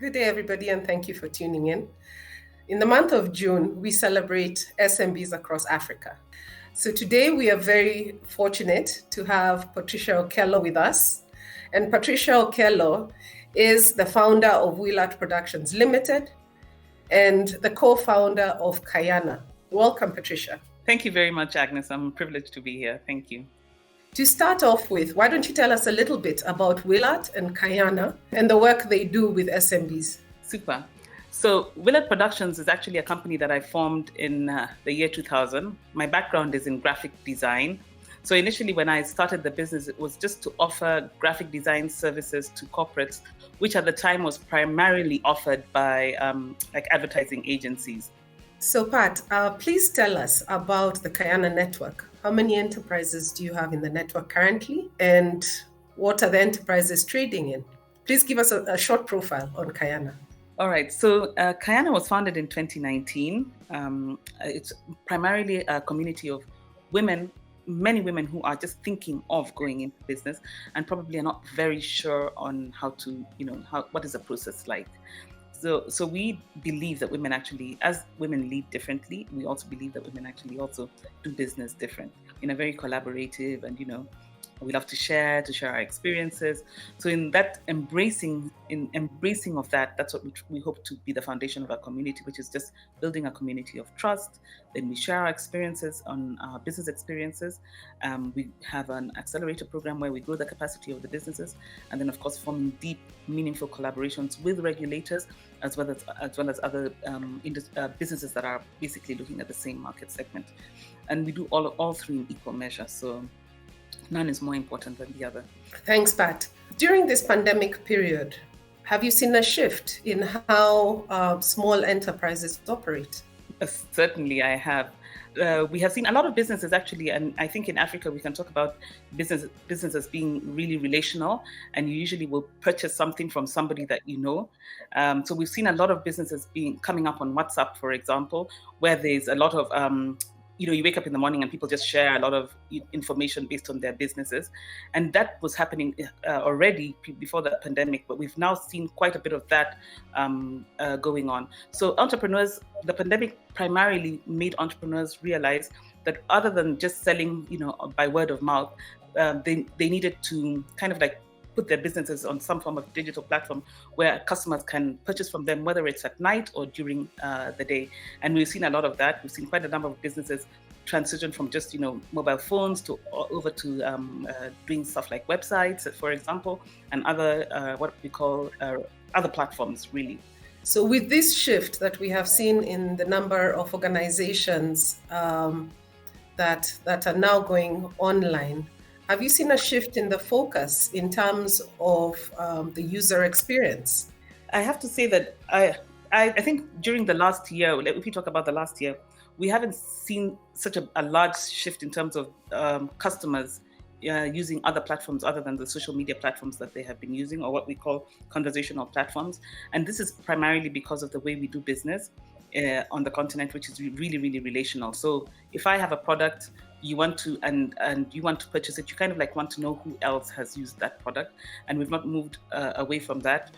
Good day, everybody, and thank you for tuning in. In the month of June, we celebrate SMBs across Africa. So today we are very fortunate to have Patricia Okelo with us. And Patricia Okelo is the founder of WilArt Productions Limited and the co-founder of Kyana. Welcome, Patricia. Thank you very much, Agnes. I'm privileged to be here. Thank you. To start off with, why don't you tell us a little bit about WilArt and Kyana and the work they do with SMBs? Super. So WilArt Productions is actually a company that I formed in the year 2000. My background is in graphic design. So initially when I started the business, it was just to offer graphic design services to corporates, which at the time was primarily offered by advertising agencies. So Pat, please tell us about the Kyana network. How many enterprises do you have in the network currently? And what are the enterprises trading in? Please give us a short profile on Kyana. All right. So Kyana was founded in 2019. It's primarily a community of women, many women who are just thinking of going into business and probably are not very sure on how to, what is the process like. So we believe that women actually, as women lead differently, we also believe that women actually also do business different in a very collaborative and, we love to share our experiences. So in that embracing of that, that's what we hope to be the foundation of our community, which is just building a community of trust. Then we share our experiences on our business experiences. We have an accelerator program where we grow the capacity of the businesses, and then of course forming deep, meaningful collaborations with regulators as well as other businesses that are basically looking at the same market segment. And we do all three in equal measure. So none is more important than the other. Thanks, Pat. During this pandemic period, have you seen a shift in how small enterprises operate? Certainly, I have. We have seen a lot of businesses actually, and I think in Africa we can talk about businesses being really relational, and you usually will purchase something from somebody that you know. So we've seen a lot of businesses coming up on WhatsApp, for example, where there's a lot of you wake up in the morning and people just share a lot of information based on their businesses. And that was happening already before the pandemic, but we've now seen quite a bit of that going on. So entrepreneurs, the pandemic primarily made entrepreneurs realize that other than just selling, by word of mouth, they needed to kind of like put their businesses on some form of digital platform where customers can purchase from them, whether it's at night or during the day. And we've seen a lot of that. We've seen quite a number of businesses transition from just, mobile phones over to doing stuff like websites, for example, and other, what we call other platforms, really. So with this shift that we have seen in the number of organizations that are now going online, have you seen a shift in the focus in terms of the user experience? I have to say that I think during the last year, if we talk about the last year, we haven't seen such a large shift in terms of customers using other platforms other than the social media platforms that they have been using, or what we call conversational platforms. And this is primarily because of the way we do business on the continent, which is really, really relational. So if I have a product, you want to and you want to purchase it, you kind of like want to know who else has used that product, and we've not moved away from that.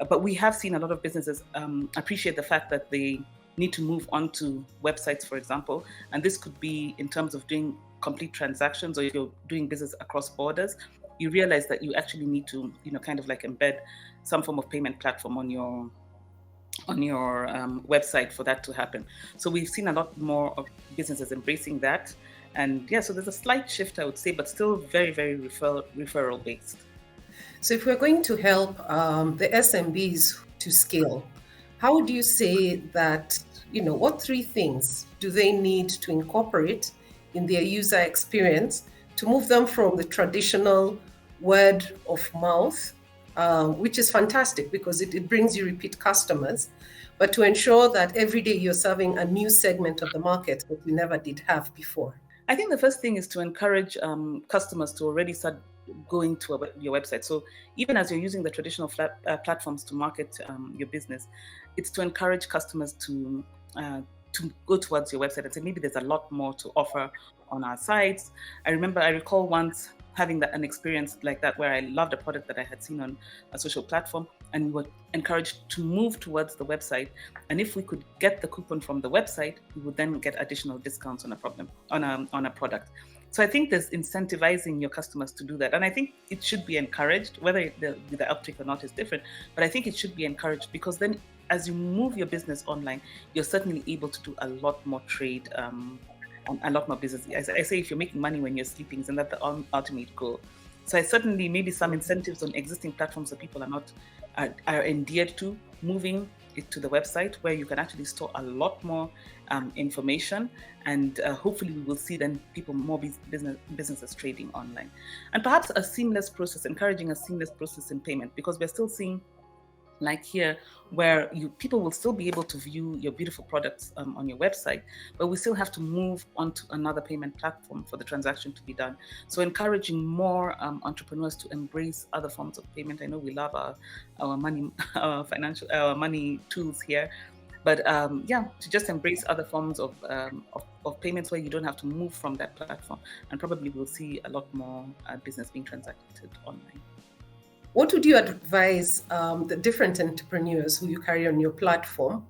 But we have seen a lot of businesses appreciate the fact that they need to move on to websites, for example, and this could be in terms of doing complete transactions, or if you're doing business across borders, you realize that you actually need to kind of like embed some form of payment platform on your website for that to happen. So we've seen a lot more of businesses embracing that. And yeah, so there's a slight shift, I would say, but still very, very referral based. So if we're going to help the SMBs to scale, how would you say that, what three things do they need to incorporate in their user experience to move them from the traditional word of mouth, which is fantastic because it brings you repeat customers, but to ensure that every day you're serving a new segment of the market that you never did have before? I think the first thing is to encourage customers to already start going to your website. So even as you're using the traditional platforms to market your business, it's to encourage customers to go towards your website and say, maybe there's a lot more to offer on our sites. I recall once having an experience like that where I loved a product that I had seen on a social platform. and we were encouraged to move towards the website. And if we could get the coupon from the website, we would then get additional discounts on a product. So I think there's incentivizing your customers to do that. And I think it should be encouraged. Whether the uptake or not is different, but I think it should be encouraged, because then as you move your business online, you're certainly able to do a lot more trade, and a lot more business. I say, if you're making money when you're sleeping, isn't that the ultimate goal? So I certainly, maybe some incentives on existing platforms that people are endeared to, moving it to the website, where you can actually store a lot more information, and hopefully we will see then more businesses trading online, and perhaps a seamless process, encouraging a seamless process in payment, because we're still seeing, like here, where people will still be able to view your beautiful products on your website, but we still have to move onto another payment platform for the transaction to be done. So encouraging more entrepreneurs to embrace other forms of payment. I know we love our money, our money tools here, but to just embrace other forms of payments where you don't have to move from that platform, and probably we'll see a lot more business being transacted online. What would you advise the different entrepreneurs who you carry on your platform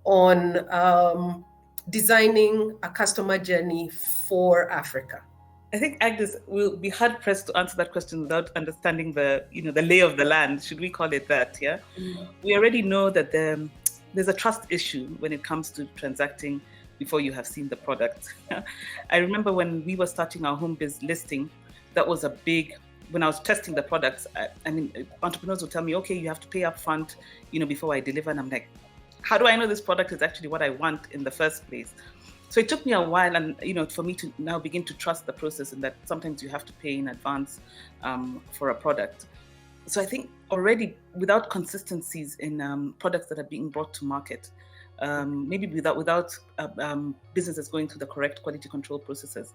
on designing a customer journey for Africa? I think Agnes will be hard pressed to answer that question without understanding the lay of the land. Should we call it that? Yeah, we already know that there's a trust issue when it comes to transacting before you have seen the product. I remember when we were starting our home biz listing, that was a big. When I was testing the products, I mean, entrepreneurs would tell me, okay, you have to pay up front, before I deliver. And I'm like, how do I know this product is actually what I want in the first place? So it took me a while, and for me to now begin to trust the process, and that sometimes you have to pay in advance for a product. So I think already, without consistencies in products that are being brought to market, maybe without businesses going through the correct quality control processes,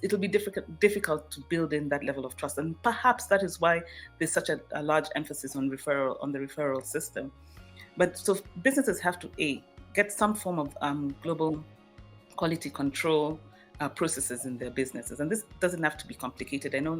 it'll be difficult to build in that level of trust. And perhaps that is why there's such a large emphasis on the referral system. But so businesses have to get some form of global quality control processes in their businesses. And this doesn't have to be complicated. I know,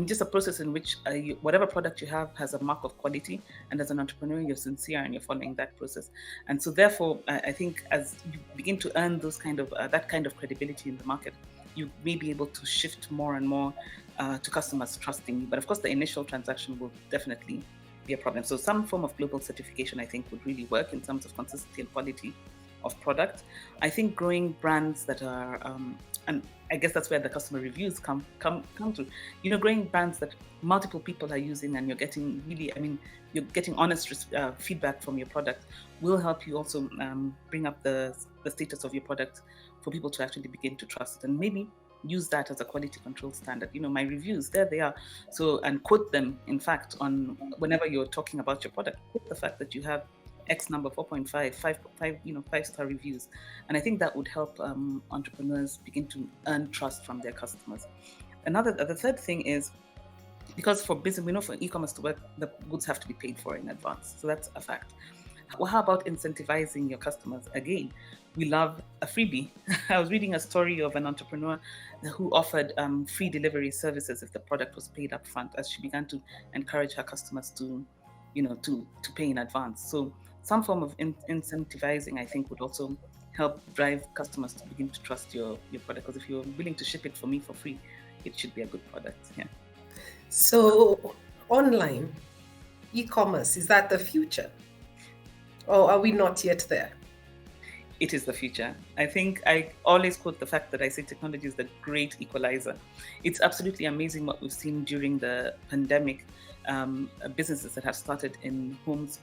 just a process in which whatever product you have has a mark of quality, and as an entrepreneur, you're sincere and you're following that process. And so therefore, I think as you begin to earn that kind of credibility in the market, you may be able to shift more and more to customers trusting you. But of course, the initial transaction will definitely be a problem. So some form of global certification, I think, would really work in terms of consistency and quality of product. I think growing brands that are, and I guess that's where the customer reviews come to, growing brands that multiple people are using, and you're getting honest feedback from your product, will help you also bring up the status of your product for people to actually begin to trust it, and maybe use that as a quality control standard. My reviews, there they are. So, and quote them, in fact, on whenever you're talking about your product, quote the fact that you have X number, 4.5, 5-star reviews. And I think that would help entrepreneurs begin to earn trust from their customers. The third thing is, because for business, we know for e-commerce to work, the goods have to be paid for in advance. So that's a fact. Well, how about incentivizing your customers? Again, we love a freebie. I was reading a story of an entrepreneur who offered free delivery services if the product was paid up front, as she began to encourage her customers to pay in advance. So some form of incentivizing, I think, would also help drive customers to begin to trust your product. Because if you're willing to ship it for me for free, it should be a good product. Yeah. So online e-commerce, is that the future? Or are we not yet there? It is the future. I think I always quote the fact that I say technology is the great equalizer. It's absolutely amazing what we've seen during the pandemic. Businesses that have started in homes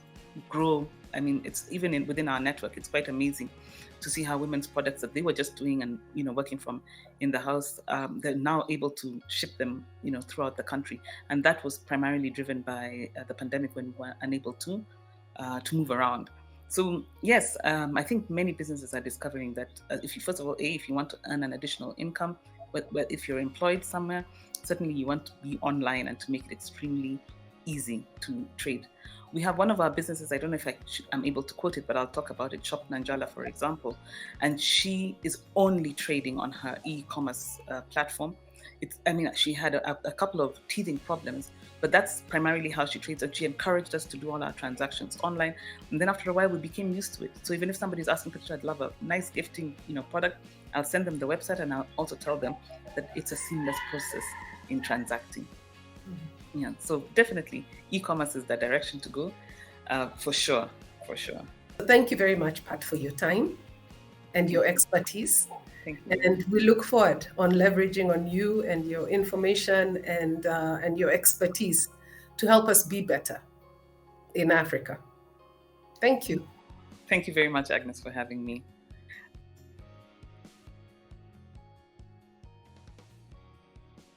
grow. I mean, it's even within our network, it's quite amazing to see how women's products that they were just doing and working from in the house, they're now able to ship them throughout the country. And that was primarily driven by the pandemic, when we were unable to move around. So yes, I think many businesses are discovering that if you want to earn an additional income, but if you're employed somewhere, certainly you want to be online and to make it extremely easy to trade. We have one of our businesses, I don't know if I'm able to quote it, but I'll talk about it, Shop Nanjala, for example. And she is only trading on her e-commerce platform. She had a couple of teething problems But that's primarily how she trades. And she encouraged us to do all our transactions online. And then after a while, we became used to it. So even if somebody's asking picture, I'd love a nice gifting, product, I'll send them the website, and I'll also tell them that it's a seamless process in transacting. Yeah, so definitely e-commerce is the direction to go, for sure. Thank you very much, Pat, for your time and your expertise. Thank you. And we look forward on leveraging on you and your information and your expertise to help us be better in Africa. Thank you. Thank you very much, Agnes, for having me.